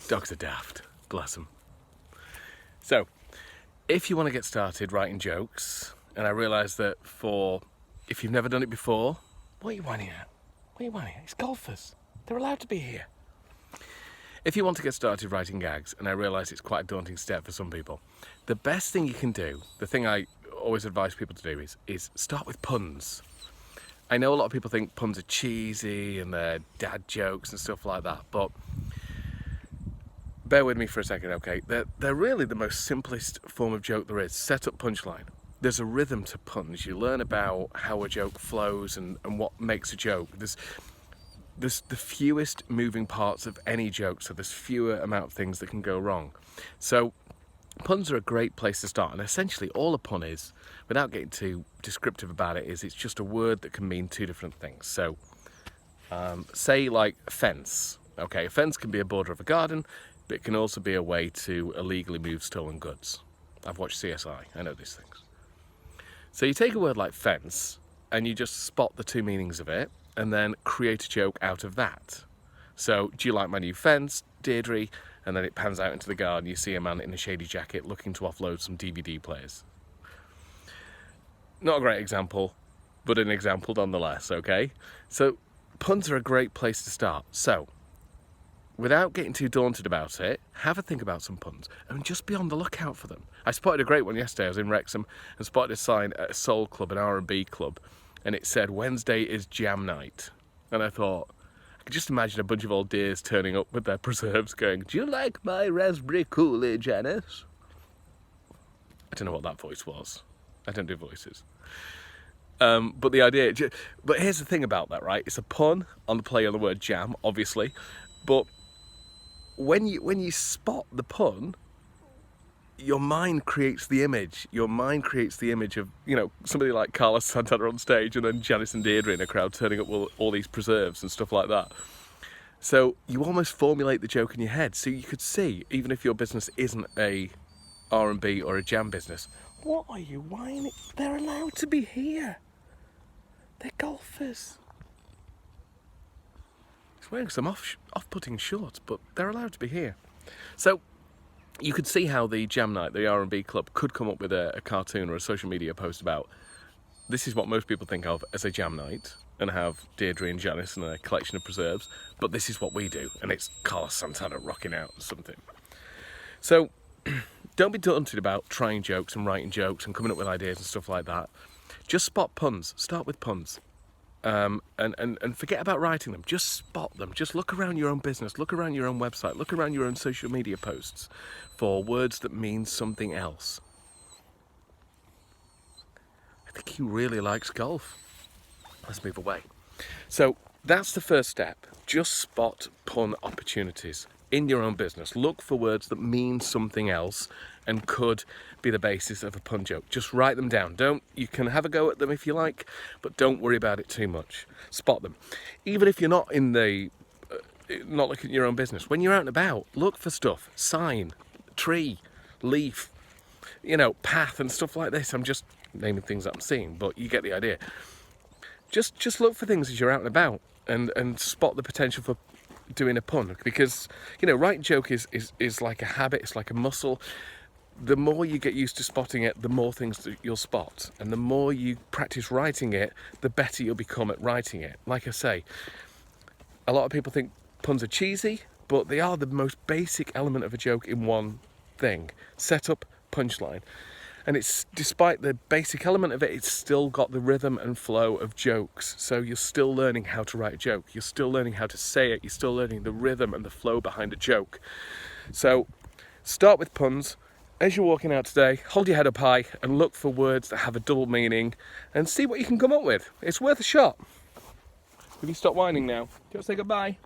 Dogs are daft, bless them. So, if you want to get started writing jokes, and I realise that if you've never done it before, what are you whining at? What are you whining at? It's golfers. They're allowed to be here. If you want to get started writing gags, and I realise it's quite a daunting step for some people, the best thing you can do, the thing I always advise people to do is start with puns. I know a lot of people think puns are cheesy and they're dad jokes and stuff like that, but bear with me for a second, okay? They're really the most simplest form of joke there is. Setup, punchline. There's a rhythm to puns. You learn about how a joke flows and what makes a joke. There's the fewest moving parts of any joke, so there's fewer amount of things that can go wrong. So puns are a great place to start, and essentially all a pun is, without getting too descriptive about it, is it's just a word that can mean two different things. So say like fence. Okay, a fence can be a border of a garden, but it can also be a way to illegally move stolen goods. I've watched CSI, I know these things. So you take a word like fence and you just spot the two meanings of it and then create a joke out of that. So, do you like my new fence, Deirdre? And then it pans out into the garden, you see a man in a shady jacket looking to offload some DVD players. Not a great example, but an example nonetheless, okay? So puns are a great place to start. So, without getting too daunted about it, have a think about some puns and just be on the lookout for them. I spotted a great one yesterday. I was in Wrexham and spotted a sign at a soul club, an R&B club, and it said, Wednesday is jam night. And I thought, I could just imagine a bunch of old dears turning up with their preserves going, do you like my raspberry Kool-Aid, Janice? I don't know what that voice was. I don't do voices. But the idea, but here's the thing about that, right? It's a pun on the play on the word jam, obviously, but when you spot the pun, your mind creates the image. Your mind creates the image of, you know, somebody like Carlos Santana on stage and then Janice and Deirdre in a crowd turning up with all these preserves and stuff like that. So you almost formulate the joke in your head. So you could see, even if your business isn't a R&B or a jam business, what are you whining? They're allowed to be here. They're golfers. He's wearing some off-putting shorts, but they're allowed to be here. So you could see how the jam night, the R&B club, could come up with a cartoon or a social media post about this is what most people think of as a jam night and have Deirdre and Janice and a collection of preserves, but this is what we do, and it's Carlos Santana rocking out or something. So don't be daunted about trying jokes and writing jokes and coming up with ideas and stuff like that. Just spot puns. Start with puns. And forget about writing them. Just spot them. Just look around your own business, look around your own website, look around your own social media posts for words that mean something else. I think he really likes golf. Let's move away. So that's the first step. Just spot pun opportunities in your own business. Look for words that mean something else and could be the basis of a pun joke. Just write them down. You can have a go at them if you like, but don't worry about it too much. Spot them. Even if you're not not looking at your own business, when you're out and about, look for stuff. Sign, tree, leaf, path and stuff like this. I'm just naming things that I'm seeing, but you get the idea. Just look for things as you're out and about and spot the potential for doing a pun, because writing joke is like a habit. It's like a muscle. The more you get used to spotting it, the more things that you'll spot, and the more you practice writing it, the better you'll become at writing it. Like I say, a lot of people think puns are cheesy, but they are the most basic element of a joke in one thing: setup, punchline. And it's, despite the basic element of it, it's still got the rhythm and flow of jokes. So you're still learning how to write a joke. You're still learning how to say it. You're still learning the rhythm and the flow behind a joke. So start with puns. As you're walking out today, hold your head up high and look for words that have a double meaning and see what you can come up with. It's worth a shot. Will you stop whining now? Do you want to say goodbye?